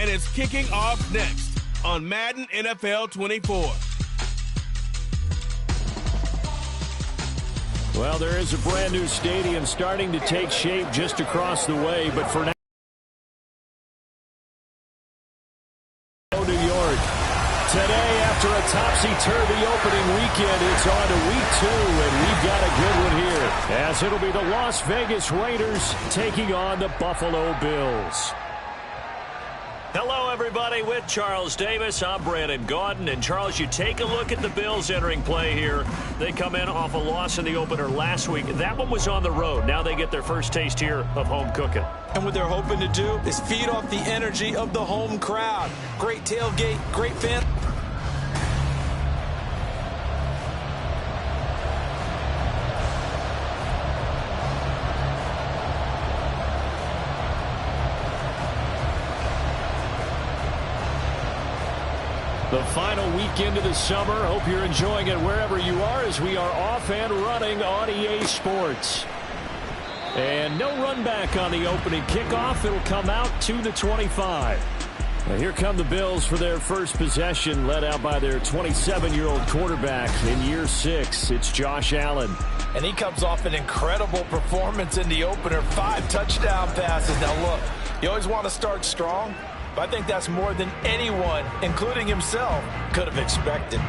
and it's kicking off next on Madden NFL 24. Well, there is a brand new stadium starting to take shape just across the way, but for now, New York. Today, after a topsy-turvy opening weekend, it's on to week 2, and we've got a good one here, as it'll be the Las Vegas Raiders taking on the Buffalo Bills. Hello, everybody. With Charles Davis, I'm Brandon Gaudin. And, Charles, you take a look at the Bills entering play here. They come in off a loss in the opener last week. That one was on the road. Now they get their first taste here of home cooking. And what they're hoping to do is feed off the energy of the home crowd. Great tailgate, great fan. The final weekend of the summer. Hope you're enjoying it wherever you are, as we are off and running on EA Sports. And no run back on the opening kickoff. It'll come out to the 25. Now here come the Bills for their first possession, led out by their 27-year-old quarterback in year 6. It's Josh Allen. And he comes off an incredible performance in the opener. 5 touchdown passes. Now look, you always want to start strong. But I think that's more than anyone, including himself, could have expected.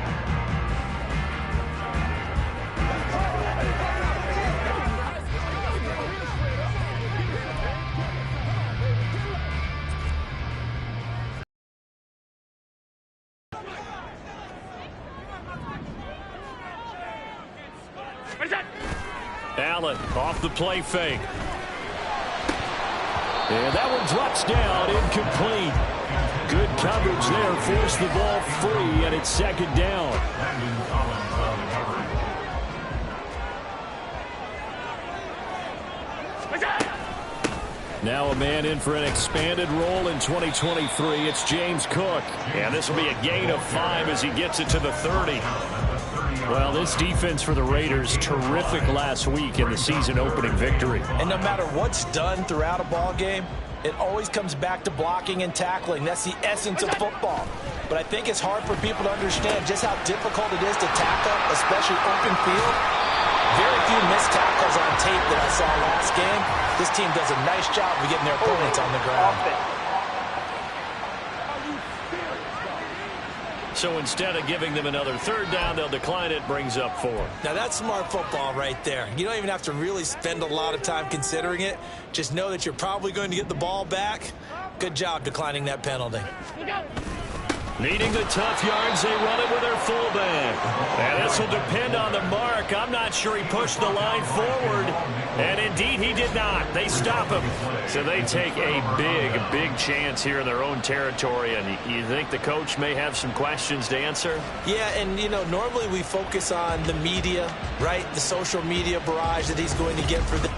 Allen off the play fake. And that one drops down, incomplete. Good coverage there, forced the ball free, and it's second down. Now a man in for an expanded role in 2023. It's James Cook. And this will be a gain of 5 as he gets it to the 30. Well, this defense for the Raiders, terrific last week in the season-opening victory. And no matter what's done throughout a ball game, it always comes back to blocking and tackling. That's the essence of football. But I think it's hard for people to understand just how difficult it is to tackle, especially open field. Very few missed tackles on tape that I saw last game. This team does a nice job of getting their opponents on the ground. So instead of giving them another third down, they'll decline it, brings up 4. Now that's smart football right there. You don't even have to really spend a lot of time considering it. Just know that you're probably going to get the ball back. Good job declining that penalty. Needing the tough yards, they run it with their fullback. And this will depend on the mark. I'm not sure he pushed the line forward. And indeed, he did not. They stop him. So they take a big chance here in their own territory. And you think the coach may have some questions to answer? Yeah, and, you know, normally we focus on the media, right? The social media barrage that he's going to get for the...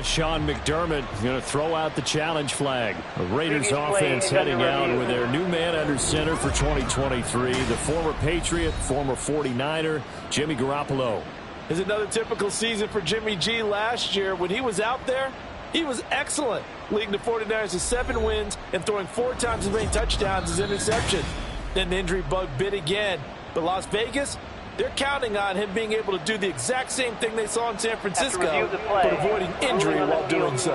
Sean McDermott going to throw out the challenge flag. The Raiders offense heading out with their new man under center for 2023, the former Patriot, former 49er, Jimmy Garoppolo. It's another typical season for Jimmy G. Last year, when he was out there, he was excellent, leading the 49ers to 7 wins and throwing 4 times as many touchdowns as interceptions. Then the injury bug bit again. But Las Vegas, they're counting on him being able to do the exact same thing they saw in San Francisco, but avoiding injury while doing so.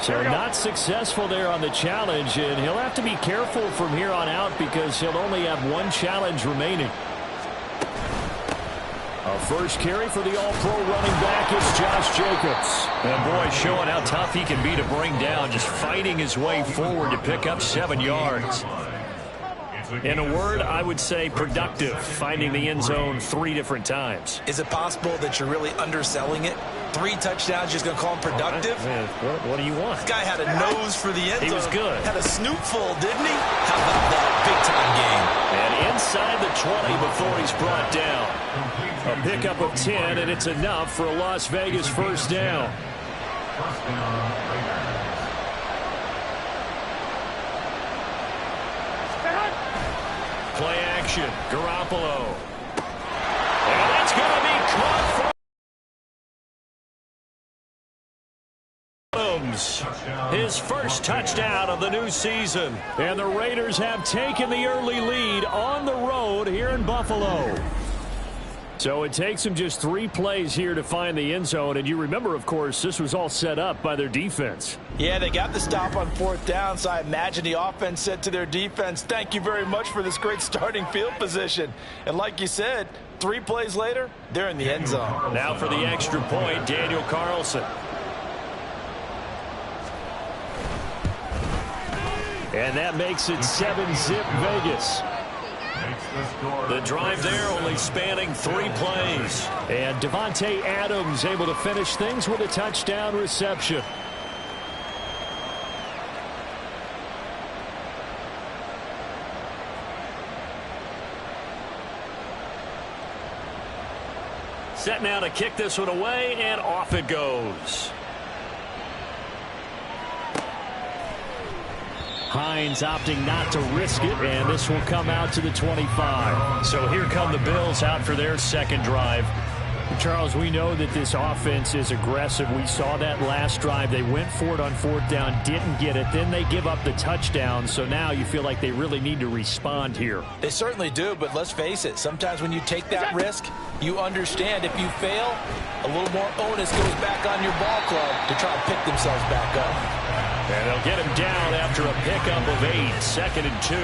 So not successful there on the challenge, and he'll have to be careful from here on out because he'll only have 1 challenge remaining. A first carry for the all-pro running back is Josh Jacobs. And boy, showing how tough he can be to bring down, just fighting his way forward to pick up 7 yards. In a word, I would say productive, finding the end zone 3 different times. Is it possible that you're really underselling it? 3 touchdowns, just going to call him productive? What do you want? This guy had a nose for the end zone. He was good. Had a snoot full, didn't he? How about that big-time game? And inside the 20 before he's brought down. A pickup of 10, and it's enough for a Las Vegas first down. Play action, Garoppolo. And that's going to be caught for Adams, his first touchdown of the new season. And the Raiders have taken the early lead on the road here in Buffalo. So it takes them just 3 plays here to find the end zone. And you remember, of course, this was all set up by their defense. Yeah, they got the stop on 4th down, so I imagine the offense said to their defense, thank you very much for this great starting field position. And like you said, 3 plays later, they're in the end zone. Now for the extra point, Daniel Carlson. And that makes it 7-zip Vegas. The drive there only spanning 3 plays. And Davante Adams able to finish things with a touchdown reception. Set now to kick this one away, and off it goes. Hines opting not to risk it, and this will come out to the 25. So here come the Bills out for their second drive. Charles, we know that this offense is aggressive. We saw that last drive. They went for it on 4th down, didn't get it. Then they give up the touchdown. So now you feel like they really need to respond here. They certainly do, but let's face it. Sometimes when you take that risk, you understand if you fail, a little more onus goes back on your ball club to try and pick themselves back up. And they'll get him down after a pickup of 8, 2nd and 2.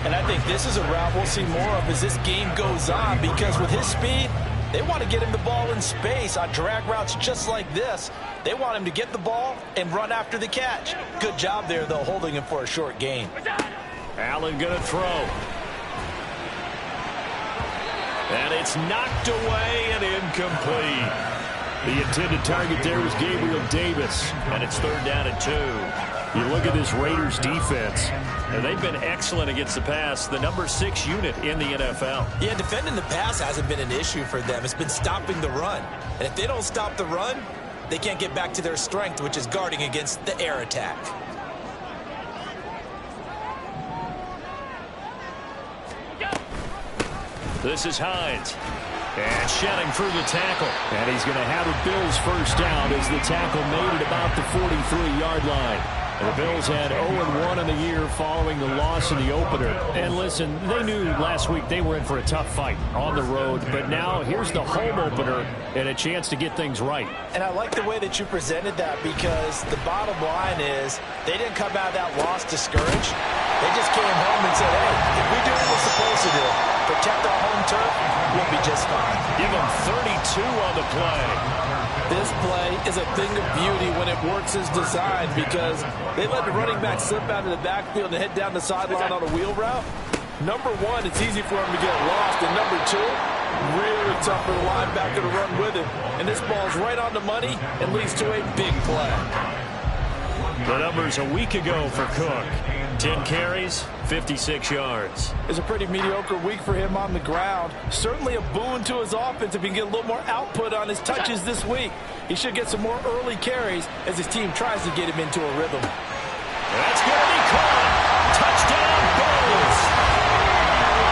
And I think this is a route we'll see more of as this game goes on, because with his speed, they want to get him the ball in space on drag routes just like this. They want him to get the ball and run after the catch. Good job there, though, holding him for a short gain. Allen going to throw. And it's knocked away and incomplete. The intended target there was Gabriel Davis, and it's 3rd down and 2. You look at this Raiders defense, and they've been excellent against the pass, the number 6 unit in the NFL. Yeah, defending the pass hasn't been an issue for them. It's been stopping the run. And if they don't stop the run, they can't get back to their strength, which is guarding against the air attack. This is Hines. And shedding through the tackle. And he's going to have a Bills first down as the tackle made it about the 43-yard line. And the Bills had 0-1 in the year following the loss in the opener. And listen, they knew last week they were in for a tough fight on the road. But now here's the home opener and a chance to get things right. And I like the way that you presented that, because the bottom line is they didn't come out of that loss discouraged. They just came home and said, hey, if we do what we're supposed to do, protect our home turf, we'll be just fine. Give them 32 on the play. This play is a thing of beauty when it works as designed, because they let the running back slip out of the backfield and head down the sideline on a wheel route. Number 1, it's easy for him to get lost. And number 2, really tough for the linebacker to run with him. And this ball's right on the money and leads to a big play. The numbers a week ago for Cook. 10 carries, 56 yards. It's a pretty mediocre week for him on the ground. Certainly a boon to his offense if he can get a little more output on his touches this week. He should get some more early carries as his team tries to get him into a rhythm. That's going to be caught. Touchdown, Bills.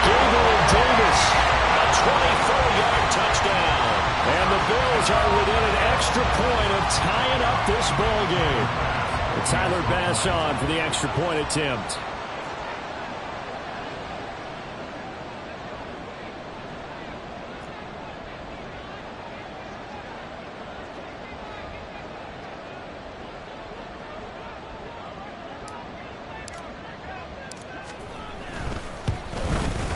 Gabriel Davis, a 24-yard touchdown. And the Bills are within an extra point of tying up this ball game. Tyler Bass on for the extra point attempt.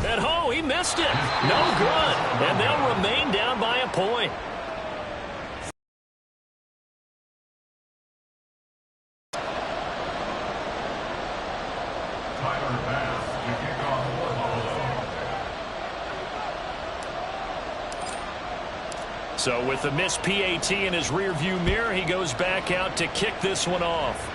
And oh, he missed it. No good. And they'll remain down by a point. So with the missed PAT in his rearview mirror, he goes back out to kick this one off.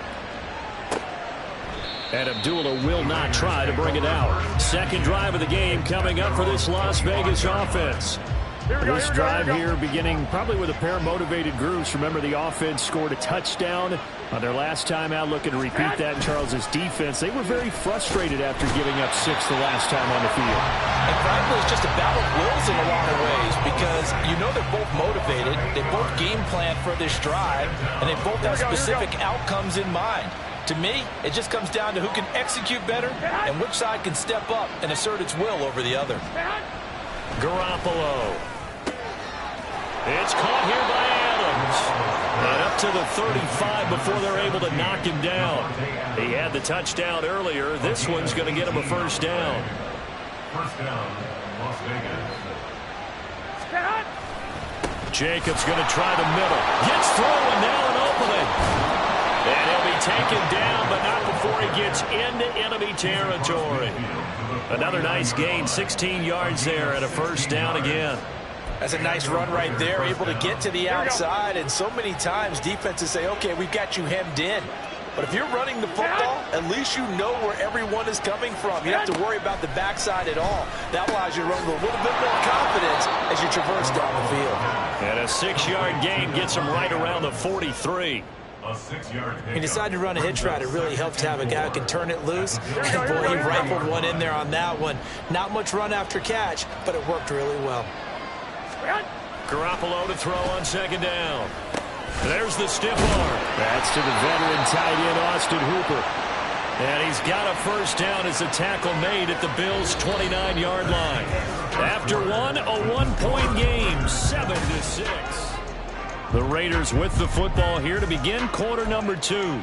And Abdullah will not try to bring it out. Second drive of the game coming up for this Las Vegas offense. This drive here beginning probably with a pair of motivated groups. Remember, the offense scored a touchdown on their last time out, looking to repeat that in Charles's defense. They were very frustrated after giving up 6 the last time on the field. And frankly, it's just a battle of wills in a lot of ways because you know they're both motivated. They both game plan for this drive, and they both have specific outcomes in mind. To me, it just comes down to who can execute better and which side can step up and assert its will over the other. Garoppolo. It's caught here by Adams. And up to the 35 before they're able to knock him down. He had the touchdown earlier. This one's going to get him a first down. First down, Las Vegas. Jacobs going to try the middle. Gets through and now an opening. And he'll be taken down, but not before he gets into enemy territory. Another nice gain, 16 yards there and a first down again. That's a nice run right there, able to get to the outside. And so many times defenses say, okay, we've got you hemmed in. But if you're running the football, at least you know where everyone is coming from. You don't have to worry about the backside at all. That allows you to run with a little bit more confidence as you traverse down the field. And a 6-yard gain gets him right around the 43. He decided to run a hitch route. It really helps to have a guy who can turn it loose. And boy, he rifled one in there on that one. Not much run after catch, but it worked really well. Garoppolo to throw on second down. There's the stiff arm. That's to the veteran tight end, Austin Hooper. And he's got a first down as a tackle made at the Bills' 29-yard line. After one, a 1-point game, 7-6. The Raiders with the football here to begin quarter number 2.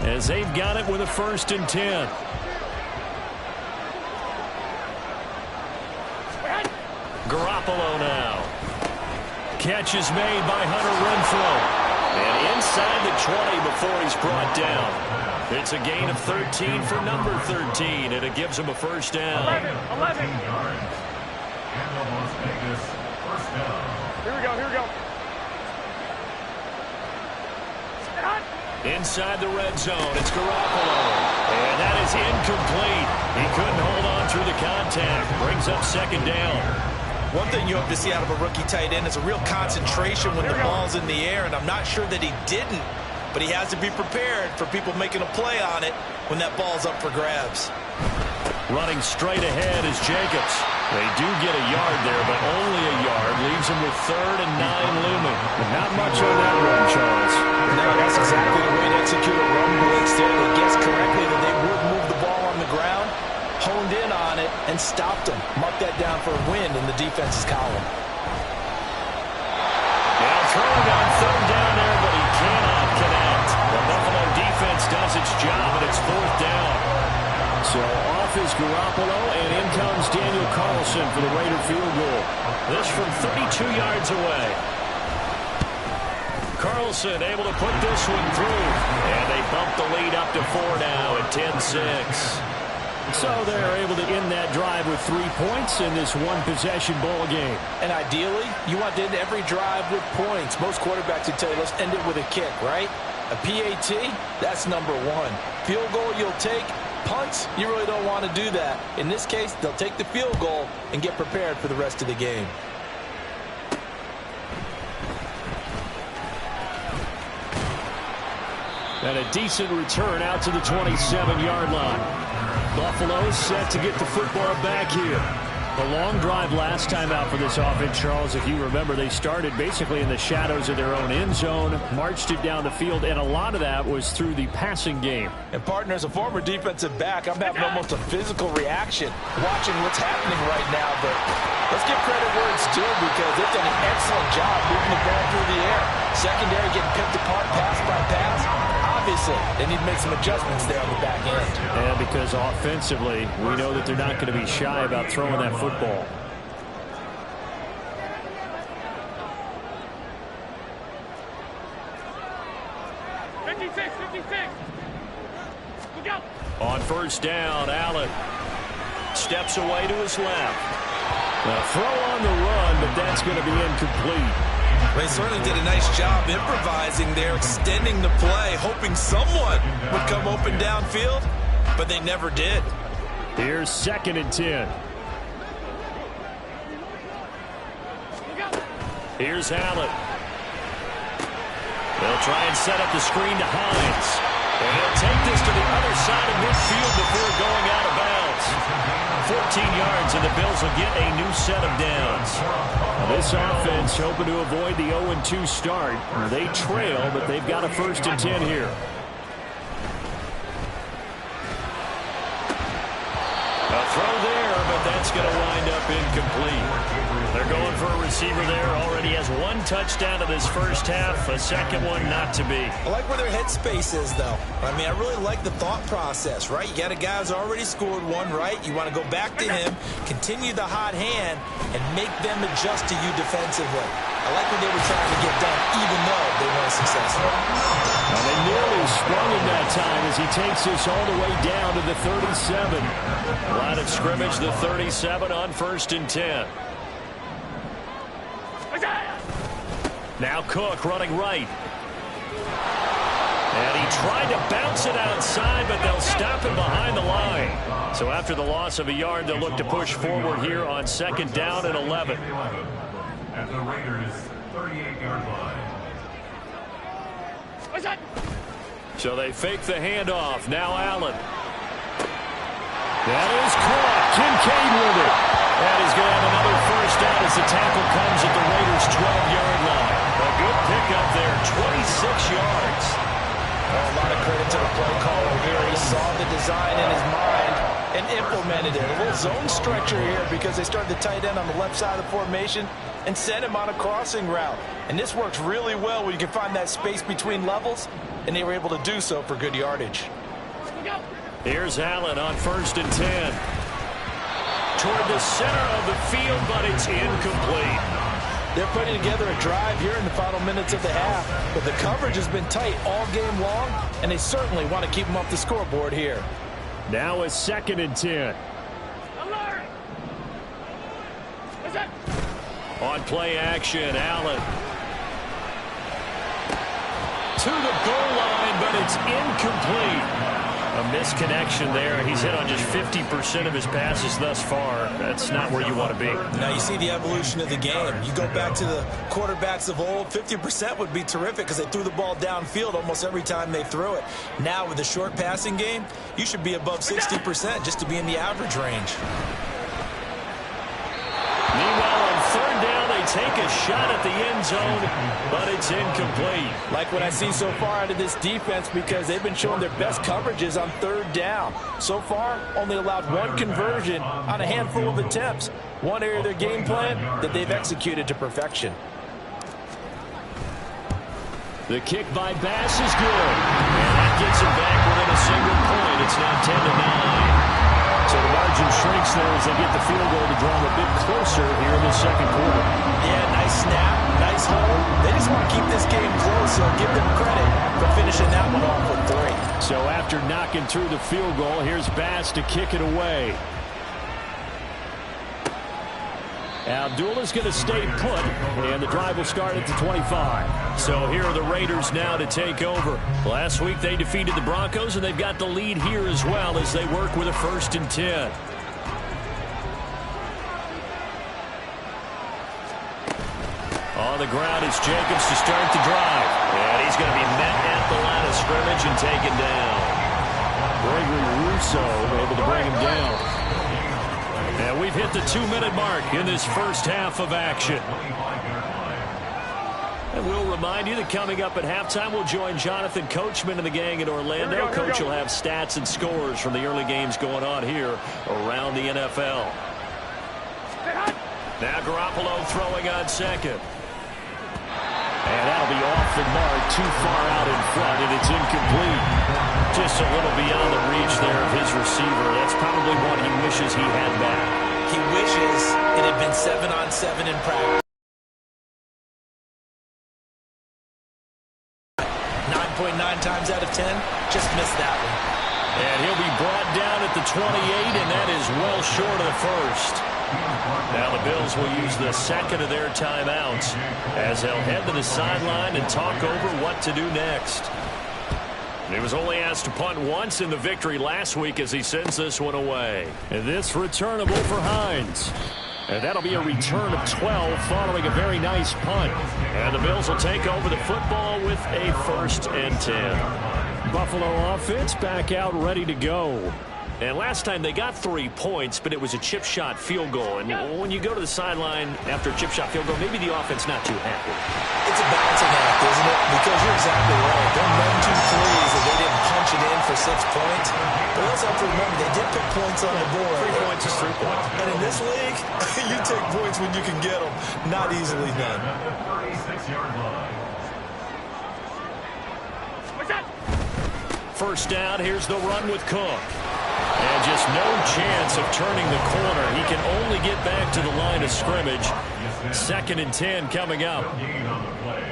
As they've got it with a 1st and 10. Garoppolo now. Catch is made by Hunter Renfrow. And inside the 20 before he's brought down. It's a gain of 13 for number 13, and it gives him a first down. 11. First down. Here we go. Inside the red zone, it's Garoppolo. And that is incomplete. He couldn't hold on through the contact. Brings up second down. One thing you hope to see out of a rookie tight end is a real concentration when the ball's in the air, and I'm not sure that he didn't, but he has to be prepared for people making a play on it when that ball's up for grabs. Running straight ahead is Jacobs. They do get a yard there, but only a yard. Leaves him with 3rd and 9 looming. But not much on that run, Charles. No, that's exactly the way to execute a run blitz there. They guessed correctly that they would move the ball on the ground, honed in on it, and stopped them. Mark that down for a win in the defense's column. Now throwing on 3rd down there, but he cannot connect. The Buffalo defense does its job, and it's 4th down. So off is Garoppolo, and in comes Daniel Carlson for the Raider field goal. This from 32 yards away. Carlson able to put this one through. And they bump the lead up to 4 now at 10-6. So they're able to end that drive with 3 points in this one-possession ball game. And ideally, you want to end every drive with points. Most quarterbacks would tell you, let's end it with a kick, right? A PAT, that's number 1. Field goal you'll take. Punts, you really don't want to do that. In this case, they'll take the field goal and get prepared for the rest of the game. And a decent return out to the 27-yard line. Buffalo set to get the football back here. The long drive last time out for this offense, Charles, if you remember, they started basically in the shadows of their own end zone, marched it down the field, and a lot of that was through the passing game. And, partner, as a former defensive back, I'm having almost a physical reaction watching what's happening right now. But let's give credit where it's due because they've done an excellent job moving the ball through the air. Secondary getting picked apart pass by pass. Obviously, they need to make some adjustments there on the back end. And because offensively, we know that they're not going to be shy about throwing that football. On first down, Allen steps away to his left. A throw on the run, but that's going to be incomplete. They certainly did a nice job improvising there, extending the play, hoping someone would come open downfield, but they never did. Here's 2nd and 10. Here's Allen. They'll try and set up the screen to Hines. And he'll take this to the other side of midfield before going out of bounds. 14 yards, and the Bills will get a new set of downs. This offense hoping to avoid the 0-2 start. They trail, but they've got a 1st and 10 here. A throw there, but that's going to wind up incomplete. They're going for a receiver there. Already has 1 touchdown in this first half. A second one not to be. I like where their headspace is, though. I mean, I really like the thought process, right? You got a guy who's already scored 1, right? You want to go back to him, continue the hot hand, and make them adjust to you defensively. I like what they were trying to get done, even though they weren't successful. And they nearly sprung him that time as he takes this all the way down to the 37. Line of scrimmage, the 37 on 1st and 10. Now Cook running right. And he tried to bounce it outside, but they'll stop him behind the line. So after the loss of a yard, they'll look to push forward here on 2nd down and 11. At the Raiders' 38-yard line. So they fake the handoff. Now Allen. That is caught. Kincaid with it. And he's going to have another 1st down as the tackle comes at the Raiders' 12-yard line. A good pickup there, 26 yards. Well, a lot of credit to the play caller here. He saw the design in his mind and implemented it. A little zone stretcher here because they started the tight end on the left side of the formation and sent him on a crossing route. And this works really well when you can find that space between levels, and they were able to do so for good yardage. Here's Allen on 1st and 10. Toward the center of the field, but it's incomplete. They're putting together a drive here in the final minutes of the half, but the coverage has been tight all game long, and they certainly want to keep them off the scoreboard here. Now a 2nd and 10. Alert! What's that? On play action, Allen. To the goal line, but it's incomplete. A misconnection there. He's hit on just 50% of his passes thus far. That's not where you want to be. Now you see the evolution of the game. You go back to the quarterbacks of old, 50% would be terrific because they threw the ball downfield almost every time they threw it. Now with the short passing game, you should be above 60% just to be in the average range. Meanwhile, on 3rd down, they take a shot at the end zone, but it's incomplete. Like what I see so far out of this defense because they've been showing their best coverages on 3rd down. So far, only allowed 1 conversion on a handful of attempts. One area of their game plan that they've executed to perfection. The kick by Bass is good. And that gets him back within a single point. It's now 10-9. So the margin shrinks there as they get the field goal to draw them a bit closer here in the 2nd quarter. Yeah, nice snap, nice hold. They just want to keep this game close, so give them credit for finishing that one off with 3. So after knocking through the field goal, here's Bass to kick it away. Abdullah's going to stay put, and the drive will start at the 25. So here are the Raiders now to take over. Last week they defeated the Broncos, and they've got the lead here as well as they work with a 1st and 10. On the ground is Jacobs to start the drive. And he's going to be met at the line of scrimmage and taken down. Gregory Rousseau able to bring him down. And we've hit the 2-minute mark in this first half of action. And we'll remind you that coming up at halftime, we'll join Jonathan Coachman and the gang in Orlando. Coach will have stats and scores from the early games going on here around the NFL. Now Garoppolo throwing on 2nd. And that'll be off the mark, too far out in front, and it's incomplete. Just a little beyond the reach there of his receiver. That's probably one he wishes he had back. He wishes it had been 7-on-7 in practice. 9.9 times out of 10, just missed that one. And he'll be brought down at the 28, and that is well short of the 1st. Now the Bills will use the 2nd of their timeouts as they'll head to the sideline and talk over what to do next. He was only asked to punt once in the victory last week as he sends this one away. And this returnable for Hines. And that'll be a return of 12 following a very nice punt. And the Bills will take over the football with a 1st and 10. Buffalo offense back out ready to go. And last time they got 3 points, but it was a chip shot field goal. And when you go to the sideline after a chip shot field goal, maybe the offense not too happy. It's a balancing act, isn't it? Because you're exactly right. They're 1-2 threes and they didn't punch it in for 6 points. But also have to remember, they did put points on the board. 3 points is 3 points. And in this league, you take points when you can get them. Not easily done. 36-yard line. First down, here's the run with Cook. And just no chance of turning the corner. He can only get back to the line of scrimmage. 2nd and 10 coming up. Gain on the play.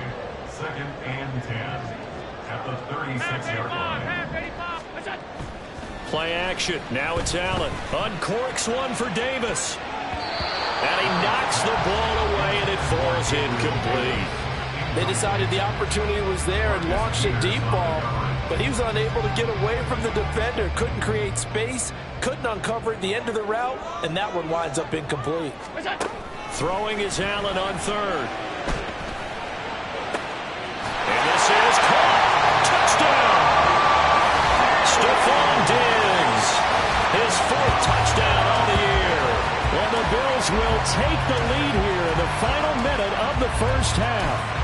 2nd and 10 at the 36-yard line. Play action. Now it's Allen. Uncorks one for Davis. And he knocks the ball away, and it falls incomplete. They decided the opportunity was there and launched a deep ball, but he was unable to get away from the defender. Couldn't create space, couldn't uncover at the end of the route, and that one winds up incomplete. Throwing is Allen on 3rd. And this is caught. Touchdown! Stephon Diggs. His 4th touchdown on the year. Well, the Bills will take the lead here in the final minute of the 1st half.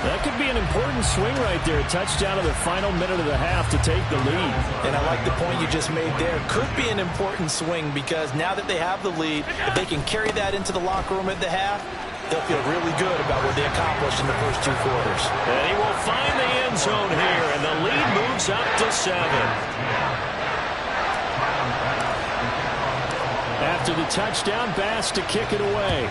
That could be an important swing right there. Touchdown in the final minute of the half to take the lead. And I like the point you just made there. Could be an important swing because now that they have the lead, if they can carry that into the locker room at the half, they'll feel really good about what they accomplished in the first 2 quarters. And he will find the end zone here, and the lead moves up to 7. After the touchdown, Bass to kick it away.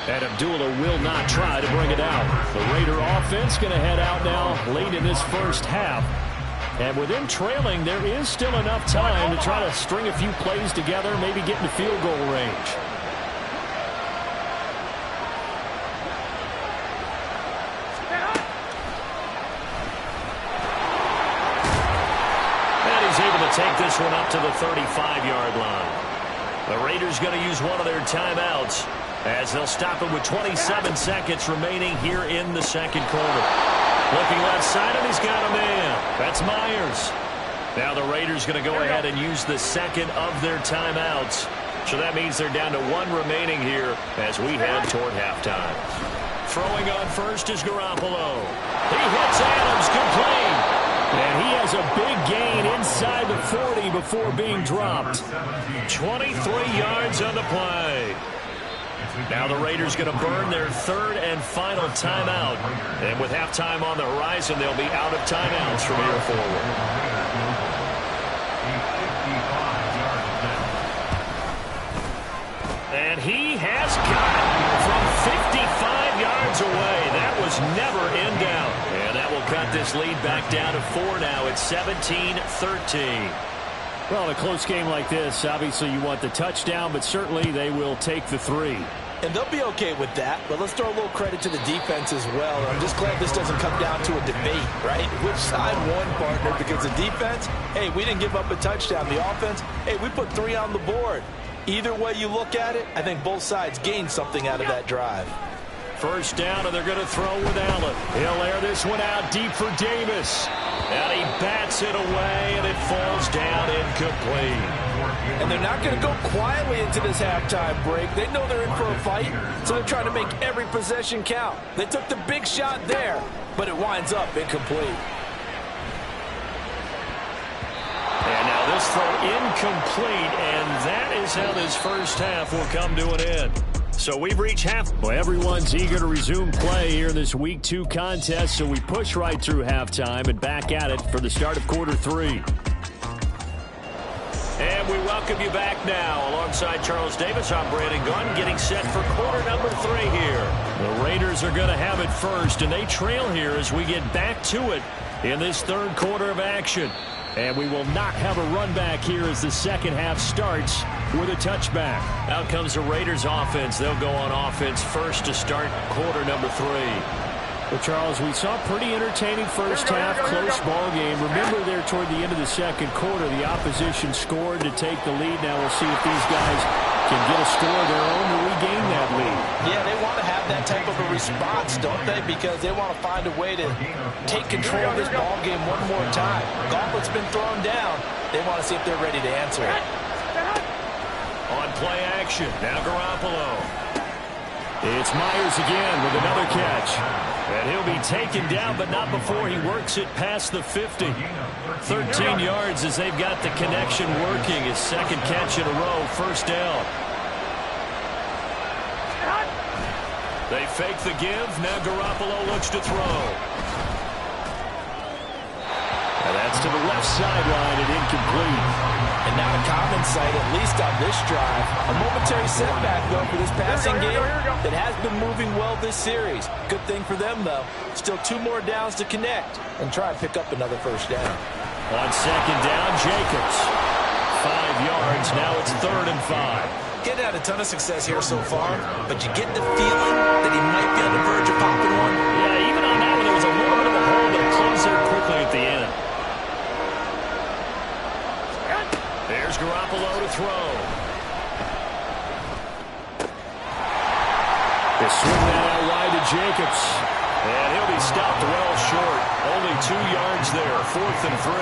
And Abdullah will not try to bring it out. The Raider offense going to head out now late in this 1st half. And with them trailing, there is still enough time to try to string a few plays together, maybe get into field goal range. And he's able to take this one up to the 35-yard line. The Raiders going to use one of their timeouts, as they'll stop it with 27 seconds remaining here in the 2nd quarter. Looking left side, and he's got a man. That's Myers. Now the Raiders going to go ahead and use the 2nd of their timeouts. So that means they're down to 1 remaining here as we head toward halftime. Throwing on 1st is Garoppolo. He hits Adams complete. And he has a big gain inside the 40 before being dropped. 23 yards on the play. Now the Raiders going to burn their 3rd and final timeout. And with halftime on the horizon, they'll be out of timeouts from here forward. And he has got it from 55 yards away. That was never in doubt. And that will cut this lead back down to 4 now. It's 17-13. Well, in a close game like this, obviously you want the touchdown, but certainly they will take the 3. And they'll be okay with that, but let's throw a little credit to the defense as well. I'm just glad this doesn't come down to a debate, right? Which side won, partner? Because the defense, hey, we didn't give up a touchdown. The offense, hey, we put 3 on the board. Either way you look at it, I think both sides gained something out of that drive. First down, and they're going to throw with Allen. He'll air this one out deep for Davis. And he bats it away, and it falls down incomplete. And they're not going to go quietly into this halftime break. They know they're in for a fight, so they're trying to make every possession count. They took the big shot there, but it winds up incomplete. And now this throw incomplete, and that is how this first half will come to an end. So we've reached half. Well, everyone's eager to resume play here in this Week 2 contest, so we push right through halftime and back at it for the start of quarter 3. And we welcome you back now. Alongside Charles Davis, I'm Brandon Gunn, getting set for quarter number 3 here. The Raiders are going to have it first, and they trail here as we get back to it in this 3rd quarter of action. And we will not have a run back here as the second half starts with a touchback. Out comes the Raiders offense. They'll go on offense first to start quarter number 3. Well, Charles, we saw pretty entertaining first half, close ball game. Remember there toward the end of the second quarter, the opposition scored to take the lead. Now we'll see if these guys can get a score of their own to regain that lead. Yeah, they want to have that type of a response, don't they? Because they want to find a way to take control of this ball game one more time. Gauntlet's been thrown down. They want to see if they're ready to answer it. On play action, now Garoppolo. It's Myers again with another catch. And he'll be taken down, but not before he works it past the 50. 13 yards as they've got the connection working. His second catch in a row, first down. They fake the give. Now Garoppolo looks to throw. And that's to the left sideline and incomplete. And not a common sight, at least on this drive. A momentary setback, though, for this passing game that has been moving well this series. Good thing for them, though. Still 2 more downs to connect and try and pick up another first down. On second down, Jacobs. 5 yards. Now it's 3rd and 5. Getting had a ton of success here so far, but you get the feeling that he might be on the verge of popping one. Yeah, even on that one, there was a little bit of a hole, but it closed there quickly at the end. There's Garoppolo to throw. They swing that out wide to Jacobs. And he'll be stopped well short. Only 2 yards there, 4th and 3.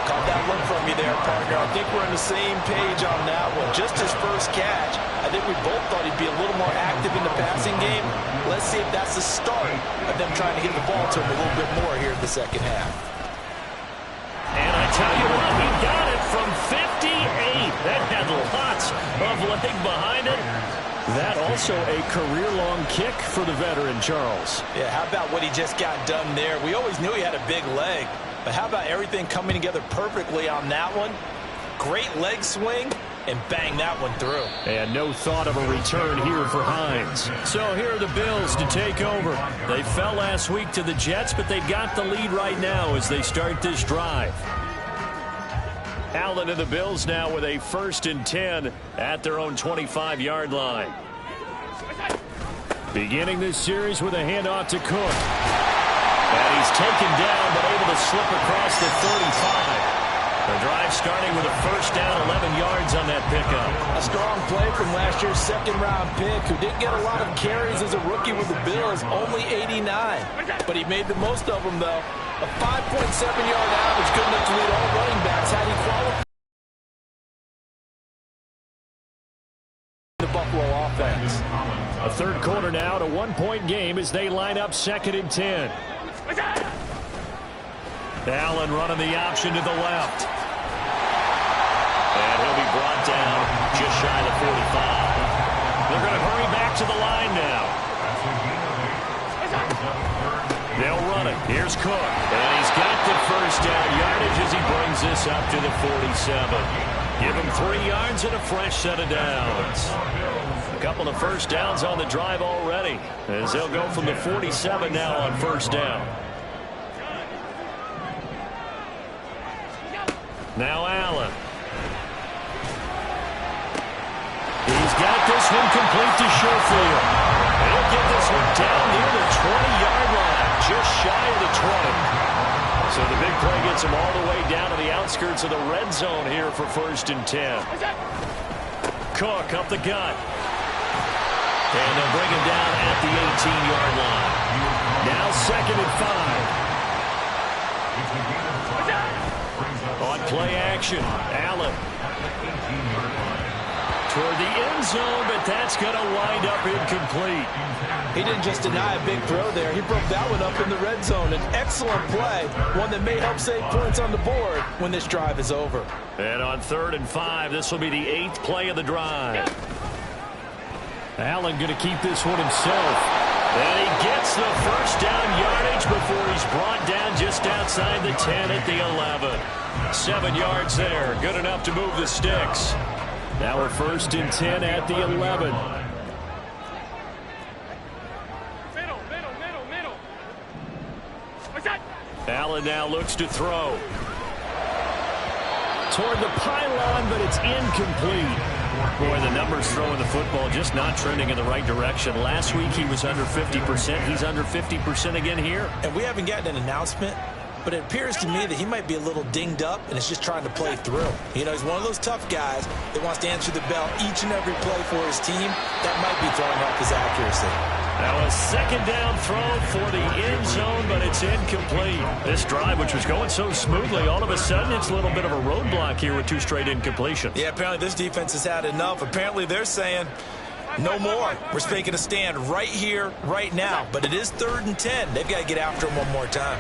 Caught that look from you there, partner. I think we're on the same page on that one. Just his first catch. I think we both thought he'd be a little more active in the passing game. Let's see if that's the start of them trying to get the ball to him a little bit more here in the second half. And I tell you what, he got it from 58. That had lots of leg behind it. That also a career-long kick for the veteran, Charles. Yeah, how about what he just got done there? We always knew he had a big leg, but how about everything coming together perfectly on that one? Great leg swing, and bang that one through. And no thought of a return here for Hines. So here are the Bills to take over. They fell last week to the Jets, but they've got the lead right now as they start this drive. Allen and the Bills now with a 1st and 10 at their own 25-yard line. Beginning this series with a handoff to Cook. And he's taken down, but able to slip across the 35. The drive starting with a first down, 11 yards on that pickup. A strong play from last year's second-round pick, who didn't get a lot of carries as a rookie with the Bills, only 89. But he made the most of them, though. A 5.7-yard average, good enough to lead all running backs had he qualified the Buffalo offense. A third quarter now, to 1-point game as they line up 2nd and 10. Allen running the option to the left. And he'll be brought down just shy of the 45. They're going to hurry back to the line now. They'll run it. Here's Cook. And he's got the first down yardage as he brings this up to the 47. Give him 3 yards and a fresh set of downs. A couple of first downs on the drive already as they'll go from the 47 now on first down. Now Allen. He's got this one complete to Sherfield. He'll get this one down near the 20-yard line, just shy of the 20. So the big play gets him all the way down to the outskirts of the red zone here for 1st and 10. Cook up the gut. And they'll bring him down at the 18-yard line. Now 2nd and 5. On play action, Allen. Toward the end zone, but that's going to wind up incomplete. He didn't just deny a big throw there. He broke that one up in the red zone. An excellent play, one that may help save points on the board when this drive is over. And on 3rd and 5, this will be the 8th play of the drive. Allen going to keep this one himself. And he gets the first down yardage before he's brought down just outside the 10 at the 11. 7 yards there, good enough to move the sticks. Now we're 1st and 10 at the 11. Allen now looks to throw. Toward the pylon, but it's incomplete. Boy, the numbers throwing the football just not trending in the right direction. Last week he was under 50%. He's under 50% again here. And we haven't gotten an announcement, but it appears to me that he might be a little dinged up and is just trying to play through. You know, he's one of those tough guys that wants to answer the bell each and every play for his team. That might be throwing off his accuracy. Now a second down throw for the end zone, but it's incomplete. This drive, which was going so smoothly, all of a sudden it's a little bit of a roadblock here with 2 straight incompletions. Yeah, apparently this defense has had enough. Apparently they're saying, no more. We're making a stand right here, right now. But it is 3rd and 10. They've got to get after him one more time.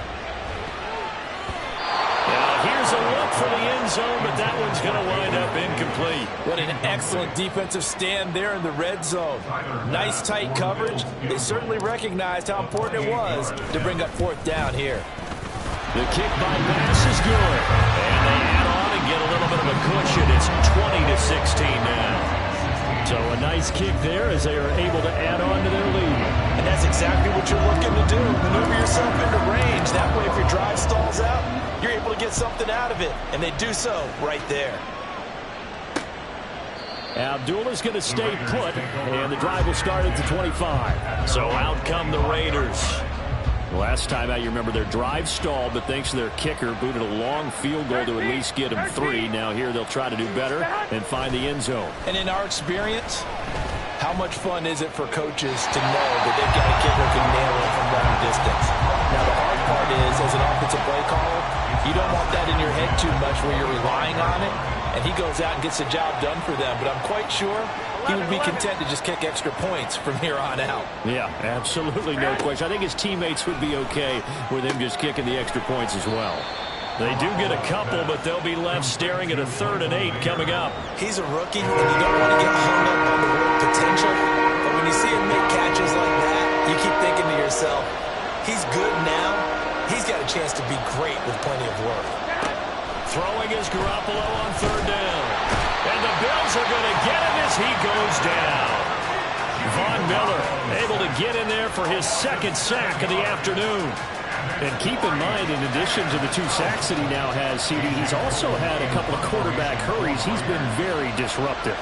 Now here's a look for the end zone, but that one's going to wind up incomplete. What an excellent defensive stand there in the red zone. Nice tight coverage. They certainly recognized how important it was to bring up 4th down here. The kick by Bass is good. And they add on and get a little bit of a cushion. It's 20-16 now. So a nice kick there as they are able to add on to their lead. And that's exactly what you're looking to do. Maneuver yourself into range. That way if your drive stalls out, you're able to get something out of it. And they do so right there. Abdullah's going to stay put, and the drive will start at the 25. So out come the Raiders. Last time out, you remember their drive stalled, but thanks to their kicker, booted a long field goal to at least get them 3. Now here they'll try to do better and find the end zone. And in our experience, how much fun is it for coaches to know that they've got a kicker who can nail it from long distance? Now the hard part is, as an offensive play caller, you don't want that in your head too much where you're relying on it, and he goes out and gets the job done for them. But I'm quite sure he would be content to just kick extra points from here on out. Yeah, absolutely no question. I think his teammates would be okay with him just kicking the extra points as well. They do get a couple, but they'll be left staring at a 3rd and 8 coming up. He's a rookie, and you don't want to get hung up on the word potential. But when you see him make catches like that, you keep thinking to yourself, he's good now. He's got a chance to be great with plenty of work. Throwing is Garoppolo on 3rd down. And the Bills are going to get him as he goes down. Von Miller able to get in there for his 2nd sack of the afternoon. And keep in mind, in addition to the 2 sacks that he now has, CD, he's also had a couple of quarterback hurries. He's been very disruptive.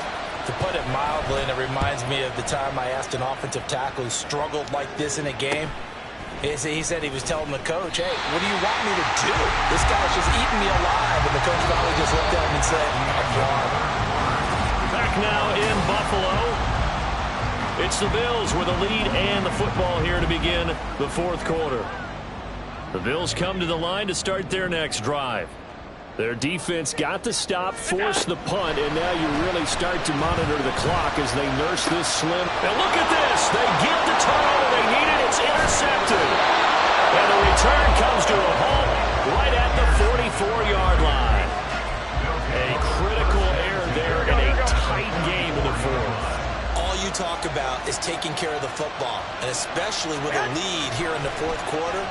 To put it mildly, and it reminds me of the time I asked an offensive tackle who struggled like this in a game. He said he was telling the coach, hey, what do you want me to do? This guy's just eating me alive. And the coach probably just looked at him and said, applaud. Back now in Buffalo. It's the Bills with a lead and the football here to begin the 4th quarter. The Bills come to the line to start their next drive. Their defense got the stop, forced the punt, and now you really start to monitor the clock as they nurse this slim. And look at this. They get the turnover they needed. It's intercepted. And the return comes to a halt right at the 44-yard line. A critical error there in a tight game in the 4th. All you talk about is taking care of the football, and especially with a lead here in the 4th quarter.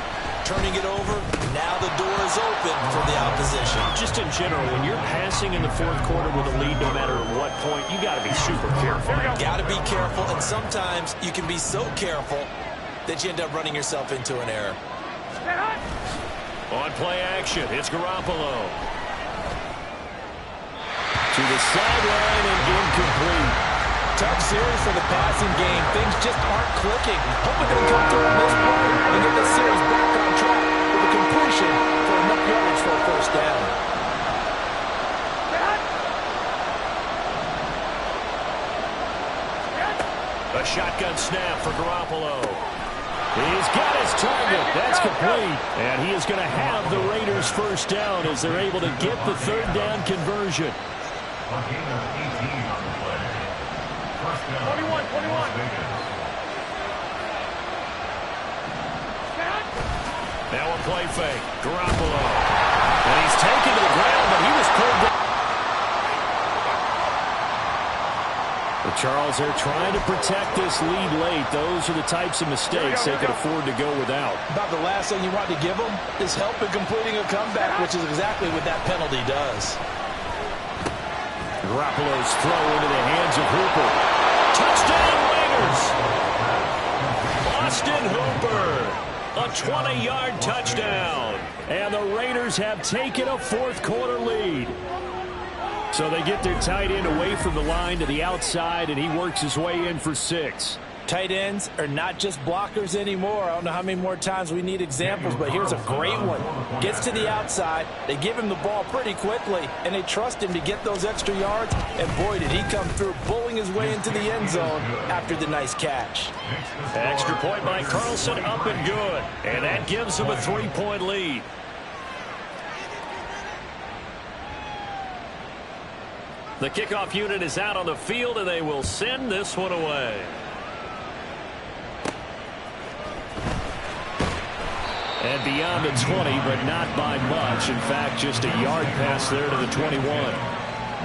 Turning it over, now the door is open for the opposition. Just in general, when you're passing in the 4th quarter with a lead, no matter at what point, you got to be super careful. Got to be careful, and sometimes you can be so careful that you end up running yourself into an error. On play action, it's Garoppolo. To the sideline and incomplete. Tough series for the passing game. Things just aren't clicking. Hoping they can come through on this play and get the series back on track with a completion for enough yards for a 1st down. A shotgun snap for Garoppolo. He's got his target. That's complete. And he is going to have the Raiders 1st down as they're able to get the 3rd down conversion. 21. Now a play fake. Garoppolo. And he's taken to the ground, but he was pulled down. But Charles, they're trying to protect this lead late. Those are the types of mistakes they could afford to go without. About the last thing you want to give them is help in completing a comeback, which is exactly what that penalty does. Garoppolo's throw into the hands of Hooper. Touchdown Raiders! Austin Hooper, a 20-yard touchdown. And the Raiders have taken a 4th quarter lead. So they get their tight end away from the line to the outside, and he works his way in for 6. Tight ends are not just blockers anymore. I don't know how many more times we need examples, but here's a great one. Gets to the outside, they give him the ball pretty quickly, and they trust him to get those extra yards, and boy, did he come through, pulling his way into the end zone after the nice catch. Extra point by Carlson, up and good, and that gives him a 3-point lead. The kickoff unit is out on the field, and they will send this one away. And beyond the 20, but not by much. In fact, just a yard pass there to the 21.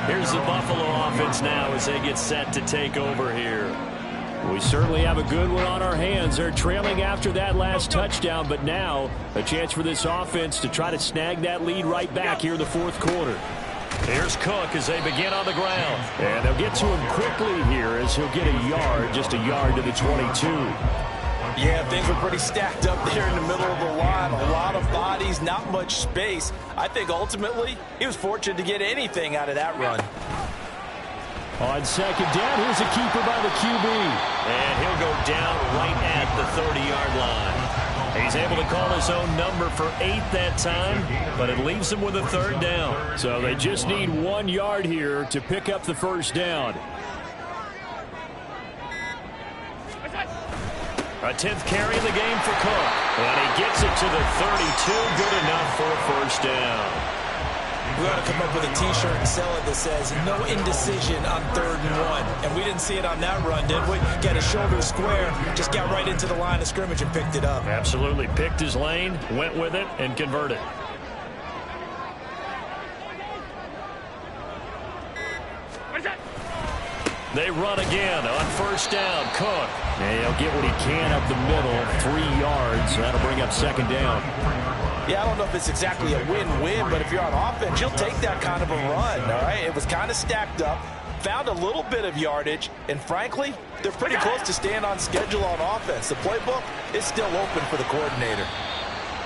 Here's the Buffalo offense now as they get set to take over here. We certainly have a good one on our hands. They're trailing after that last touchdown, but now a chance for this offense to try to snag that lead right back here in the fourth quarter. Here's Cook as they begin on the ground. And they'll get to him quickly here as he'll get a yard, just a yard to the 22. Yeah, things were pretty stacked up there in the middle of the line. A lot of bodies, not much space. I think ultimately he was fortunate to get anything out of that run. On second down, here's a keeper by the QB. And he'll go down right at the 30-yard line. He's able to call his own number for 8 that time, but it leaves him with a 3rd down. So they just need 1 yard here to pick up the first down. A 10th carry in the game for Cook. And he gets it to the 32. Good enough for a first down. We ought to come up with a T-shirt and sell it that says, no indecision on 3rd and 1. And we didn't see it on that run, did we? Got his shoulder square, just got right into the line of scrimmage and picked it up. Absolutely. Picked his lane, went with it, and converted. They run again on first down. Cook. And he'll get what he can up the middle, 3 yards. That'll bring up second down. Yeah, I don't know if it's exactly a win-win, but if you're on offense, you'll take that kind of a run, all right? It was kind of stacked up, found a little bit of yardage, and frankly, they're pretty close to staying on schedule on offense. The playbook is still open for the coordinator.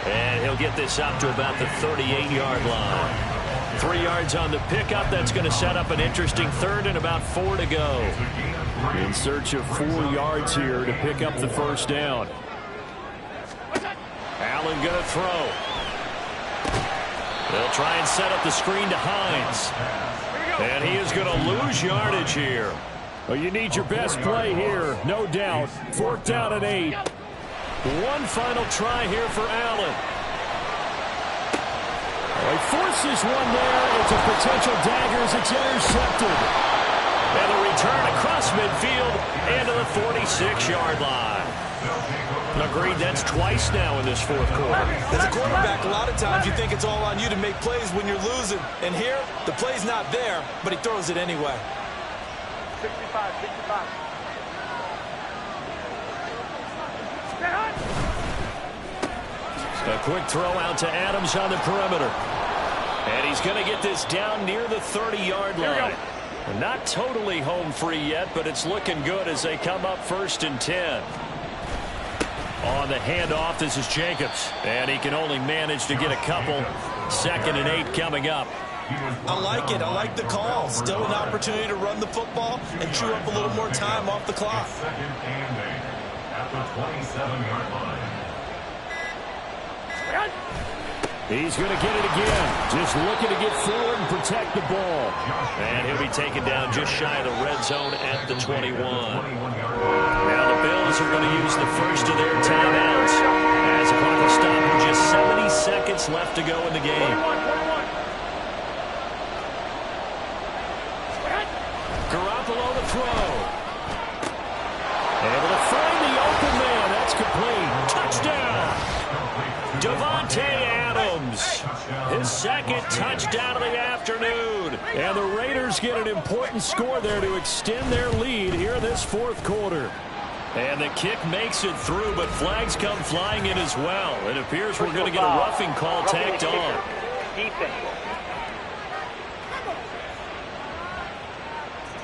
And he'll get this up to about the 38-yard line. 3 yards on the pickup. That's going to set up an interesting 3rd and about 4 to go. In search of 4 yards here to pick up the first down. Allen going to throw. They'll try and set up the screen to Hines. And he is going to lose yardage here. Well, you need your best play here, no doubt. 4th down and 8. One final try here for Allen. He forces one there. It's a potential dagger as it's intercepted. And a return across midfield and to the 46-yard line. Agreed, that's twice now in this fourth quarter. As a quarterback, a lot of times you think it's all on you to make plays when you're losing. And here, the play's not there, but he throws it anyway. 65. A quick throw out to Adams on the perimeter. And he's going to get this down near the 30-yard line. Not totally home free yet, but it's looking good as they come up 1st and 10. On the handoff, this is Jacobs. And he can only manage to get a couple. 2nd and 8 coming up. I like it. I like the call. Still an opportunity to run the football and chew up a little more time off the clock. 2nd and 8 at the 27-yard line. He's going to get it again. Just looking to get forward and protect the ball. And he'll be taken down just shy of the red zone at the 21. Now the Bills are going to use the first of their timeouts as the clock will stop with just 70 seconds left to go in the game. Garoppolo to throw. Able to find the open man. That's complete. Touchdown. Davante Adams, his 2nd touchdown of the afternoon. And the Raiders get an important score there to extend their lead here in this fourth quarter. And the kick makes it through, but flags come flying in as well. It appears we're going to get a roughing call tacked on.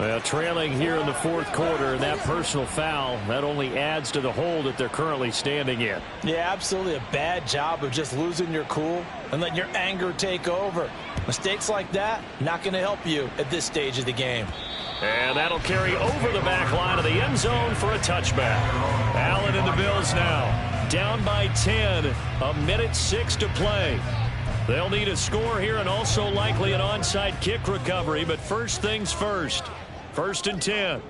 Well, trailing here in the fourth quarter, and that personal foul, that only adds to the hole that they're currently standing in. Yeah, absolutely a bad job of just losing your cool and letting your anger take over. Mistakes like that, not going to help you at this stage of the game. And that'll carry over the back line of the end zone for a touchback. Allen and the Bills now down by 10, 1:06 to play. They'll need a score here and also likely an onside kick recovery, but first things first. 1st and 10.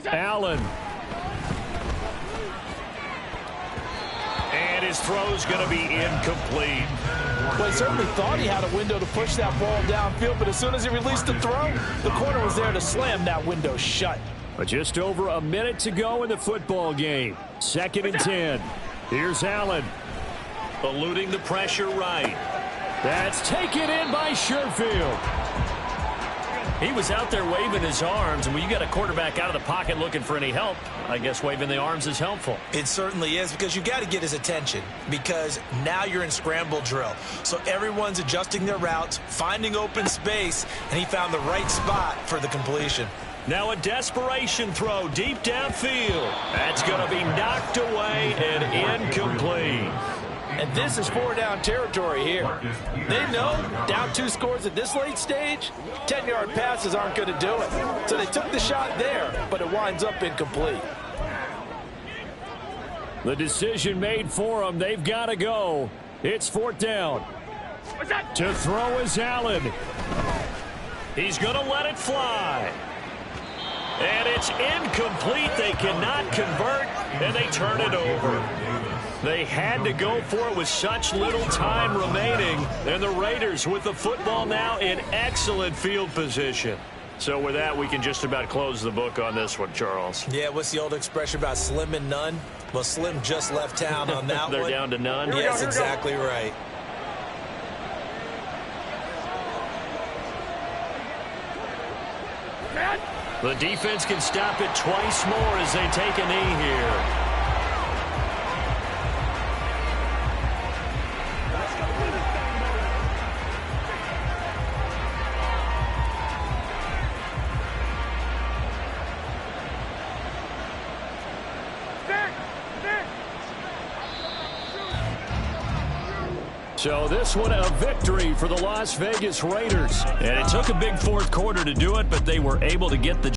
Allen. And his throw's going to be incomplete. Well, he certainly thought he had a window to push that ball downfield, but as soon as he released the throw, the corner was there to slam that window shut. But just over a minute to go in the football game. 2nd and 10. Here's Allen. Eluding the pressure right. That's taken in by Sherfield. He was out there waving his arms, and when you got a quarterback out of the pocket looking for any help, I guess waving the arms is helpful. It certainly is, because you got to get his attention, because now you're in scramble drill. So everyone's adjusting their routes, finding open space, and he found the right spot for the completion. Now a desperation throw deep downfield. That's going to be knocked away and incomplete. And this is 4-down territory here. They know down 2 scores at this late stage, 10-yard passes aren't going to do it. So they took the shot there, but it winds up incomplete. The decision made for them. They've got to go. It's 4th down. To throw is Allen. He's going to let it fly. And it's incomplete. They cannot convert, and they turn it over. They had to go for it with such little time remaining, and the Raiders with the football now in excellent field position. So with that, we can just about close the book on this one, Charles. Yeah, what's the old expression about slim and none? Well, Slim just left town on that They're one. They're down to none? Yes, exactly right. The defense can stop it twice more as they take a knee here. So this one a victory for the Las Vegas Raiders. And it took a big 4th quarter to do it, but they were able to get the